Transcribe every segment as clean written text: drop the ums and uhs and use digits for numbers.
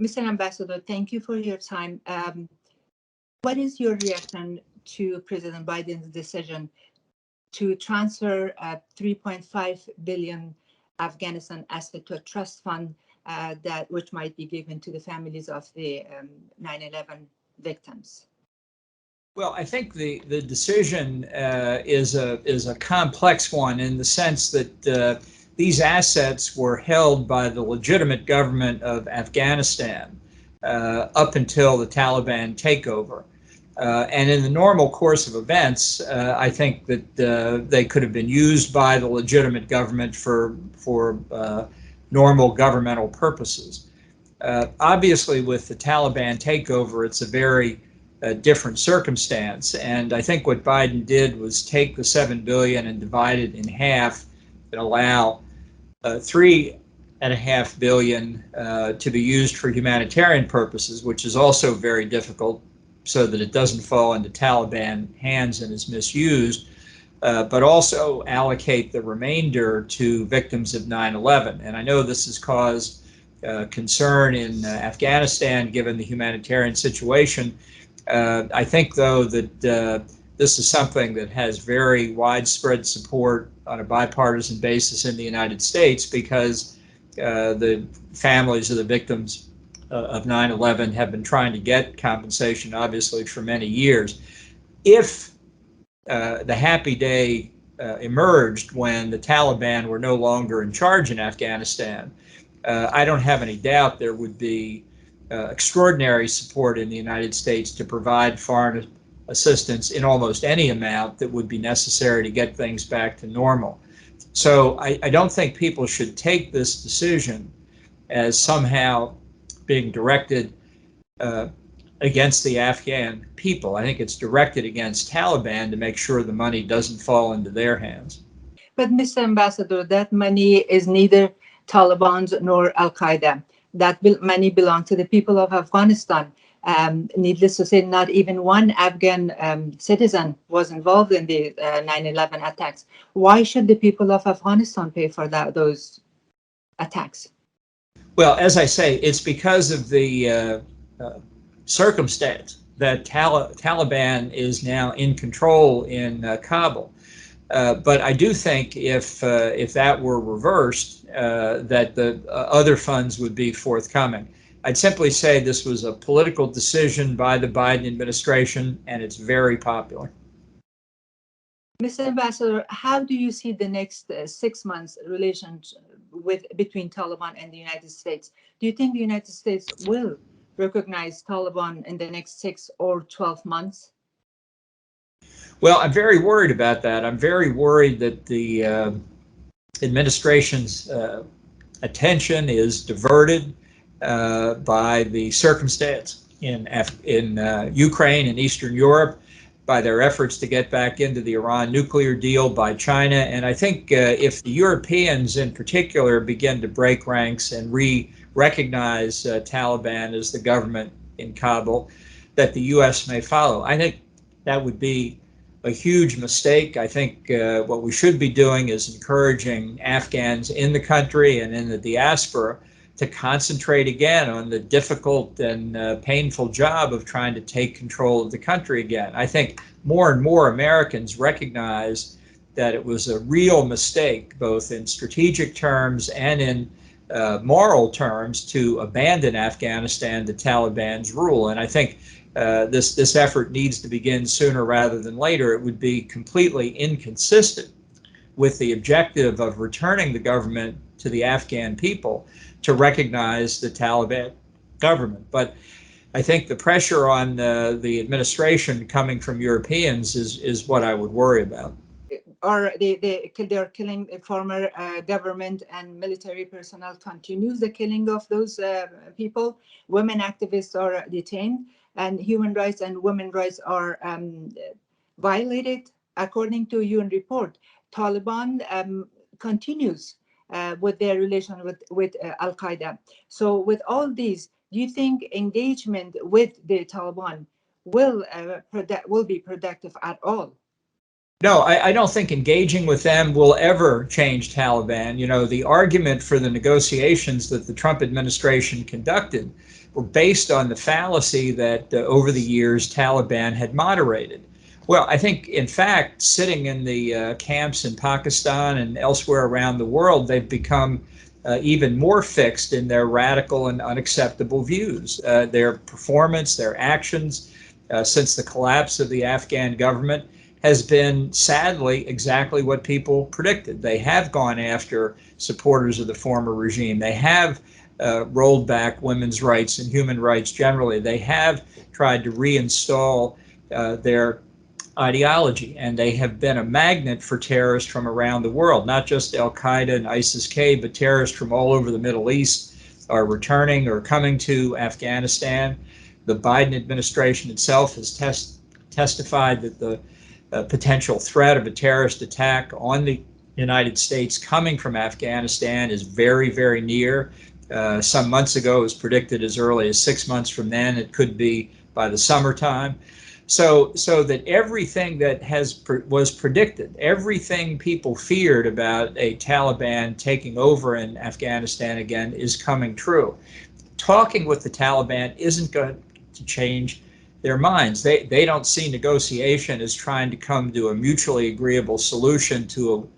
Mr. Ambassador, thank you for your time. What is your reaction to President Biden's decision to transfer 3.5 billion Afghanistan asset to a trust fund which might be given to the families of the 9/11 victims? Well, I think the decision is a complex one in the sense that these assets were held by the legitimate government of Afghanistan up until the Taliban takeover. And in the normal course of events, I think that they could have been used by the legitimate government for normal governmental purposes. Obviously, with the Taliban takeover, it's a very different circumstance. And I think what Biden did was take the $7 billion and divide it in half and allow $3.5 billion to be used for humanitarian purposes, which is also very difficult, so that it doesn't fall into Taliban hands and is misused, but also allocate the remainder to victims of 9/11. And I know this has caused concern in Afghanistan, given the humanitarian situation. I think, though, that this is something that has very widespread support on a bipartisan basis in the United States, because the families of the victims of 9/11 have been trying to get compensation, obviously, for many years. If the happy day emerged when the Taliban were no longer in charge in Afghanistan, I don't have any doubt there would be extraordinary support in the United States to provide foreign assistance in almost any amount that would be necessary to get things back to normal. So I don't think people should take this decision as somehow being directed against the Afghan people. I think it's directed against Taliban to make sure the money doesn't fall into their hands. But, Mr. Ambassador, that money is neither Taliban's nor Al-Qaeda. That money belongs to the people of Afghanistan. Needless to say, not even one Afghan citizen was involved in the 9/11 attacks. Why should the people of Afghanistan pay for those attacks? Well, as I say, it's because of the circumstance that Taliban is now in control in Kabul. But I do think if that were reversed, that the other funds would be forthcoming. I'd simply say this was a political decision by the Biden administration, and it's very popular. Mr. Ambassador, how do you see the next 6 months relations between Taliban and the United States? Do you think the United States will recognize Taliban in the next 6 or 12 months? Well, I'm very worried about that. I'm very worried that the administration's attention is diverted by the circumstance in Ukraine and Eastern Europe, by their efforts to get back into the Iran nuclear deal by China. And I think if the Europeans in particular begin to break ranks and recognize Taliban as the government in Kabul, that the U.S. may follow. I think that would be a huge mistake. I think what we should be doing is encouraging Afghans in the country and in the diaspora to concentrate again on the difficult and painful job of trying to take control of the country again. I think more and more Americans recognize that it was a real mistake, both in strategic terms and in moral terms, to abandon Afghanistan to Taliban's rule. And I think this effort needs to begin sooner rather than later. It would be completely inconsistent with the objective of returning the government to the Afghan people to recognize the Taliban government. But I think the pressure on the administration coming from Europeans is what I would worry about. Or they're killing former government and military personnel, continues the killing of those people. Women activists are detained, and human rights and women's rights are violated. According to UN report, Taliban continues with their relation with Al-Qaeda. So with all these, do you think engagement with the Taliban will be productive at all? No, I don't think engaging with them will ever change Taliban. You know, the argument for the negotiations that the Trump administration conducted were based on the fallacy that over the years Taliban had moderated. Well, I think, in fact, sitting in the camps in Pakistan and elsewhere around the world, they've become even more fixed in their radical and unacceptable views. Their performance, their actions since the collapse of the Afghan government has been sadly exactly what people predicted. They have gone after supporters of the former regime. They have rolled back women's rights and human rights generally. They have tried to reinstall their ideology, and they have been a magnet for terrorists from around the world, not just Al Qaeda and ISIS-K, but terrorists from all over the Middle East are returning or coming to Afghanistan. The Biden administration itself has testified that the potential threat of a terrorist attack on the United States coming from Afghanistan is very, very near. Some months ago, it was predicted as early as 6 months from then. It could be by the summertime. So that everything that was predicted, everything people feared about a Taliban taking over in Afghanistan again is coming true. Talking with the Taliban isn't going to change their minds. They don't see negotiation as trying to come to a mutually agreeable solution to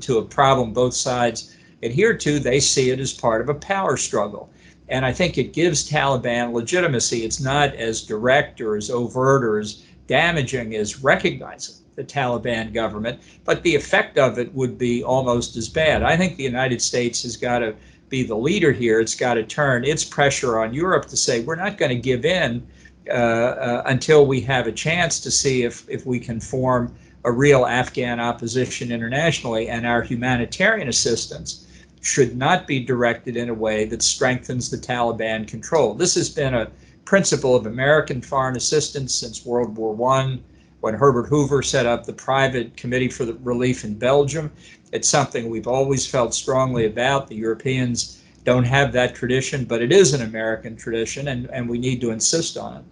a problem both sides adhere to. They see it as part of a power struggle. And I think it gives Taliban legitimacy. It's not as direct or as overt or as damaging as recognizing the Taliban government, but the effect of it would be almost as bad. I think the United States has got to be the leader here. It's got to turn its pressure on Europe to say, we're not going to give in until we have a chance to see if we can form a real Afghan opposition internationally, and our humanitarian assistance should not be directed in a way that strengthens the Taliban control. This has been a principle of American foreign assistance since World War I, when Herbert Hoover set up the private committee for the relief in Belgium. It's something we've always felt strongly about. The Europeans don't have that tradition, but it is an American tradition, and we need to insist on it.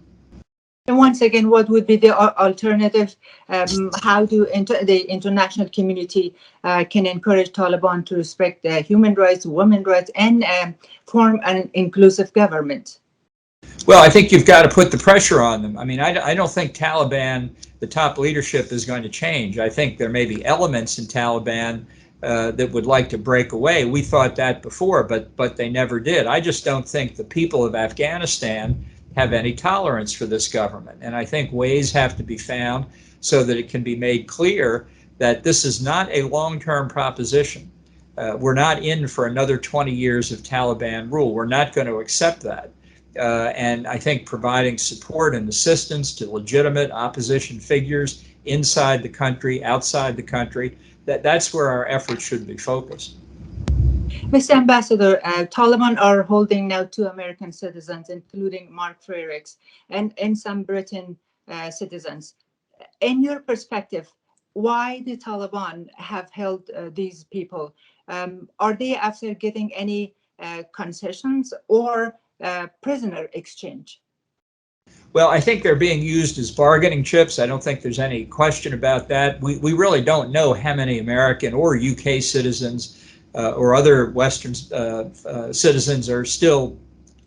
And once again, what would be the alternative? How do the international community can encourage Taliban to respect human rights, women's rights, and form an inclusive government? Well, I think you've got to put the pressure on them. I mean, I don't think Taliban, the top leadership, is going to change. I think there may be elements in Taliban that would like to break away. We thought that before, but they never did. I just don't think the people of Afghanistan have any tolerance for this government. And I think ways have to be found so that it can be made clear that this is not a long-term proposition. We're not in for another 20 years of Taliban rule. We're not going to accept that. And I think providing support and assistance to legitimate opposition figures inside the country, outside the country, that's where our efforts should be focused. Mr. Ambassador, Taliban are holding now 2 American citizens, including Mark Frericks, and some Britain citizens. In your perspective, why the Taliban have held these people? Are they after getting any concessions or prisoner exchange? Well, I think they're being used as bargaining chips. I don't think there's any question about that. We really don't know how many American or UK citizens or other Western citizens are still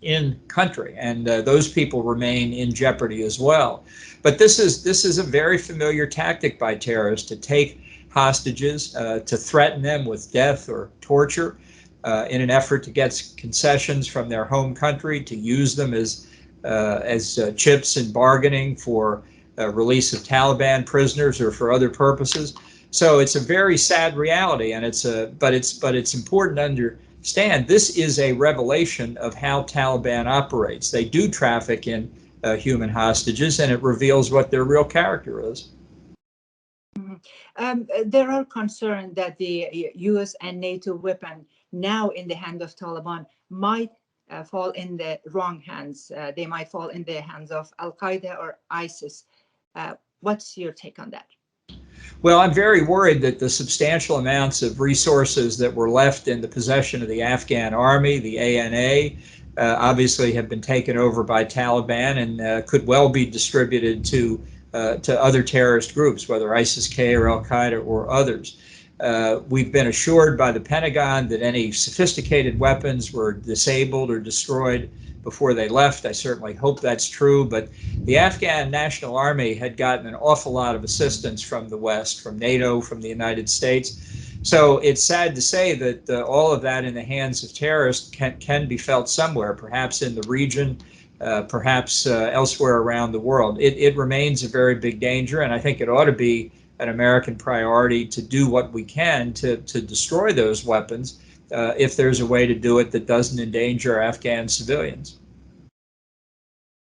in country, and those people remain in jeopardy as well. But this is a very familiar tactic by terrorists to take hostages, to threaten them with death or torture in an effort to get concessions from their home country, to use them as chips in bargaining for release of Taliban prisoners or for other purposes. So it's a very sad reality, and but it's important to understand this is a revelation of how Taliban operates. They do traffic in human hostages, and it reveals what their real character is. There are concerns that the U.S. and NATO weapon now in the hand of Taliban might fall in the wrong hands. They might fall in the hands of Al Qaeda or ISIS. What's your take on that? Well, I'm very worried that the substantial amounts of resources that were left in the possession of the Afghan army, the ANA, obviously have been taken over by Taliban and could well be distributed to to other terrorist groups, whether ISIS-K or Al-Qaeda or others. We've been assured by the Pentagon that any sophisticated weapons were disabled or destroyed before they left. I certainly hope that's true, but the Afghan National Army had gotten an awful lot of assistance from the West, from NATO, from the United States. So it's sad to say that all of that in the hands of terrorists can be felt somewhere, perhaps in the region, perhaps elsewhere around the world. It remains a very big danger, and I think it ought to be an American priority to do what we can to destroy those weapons if there's a way to do it that doesn't endanger Afghan civilians.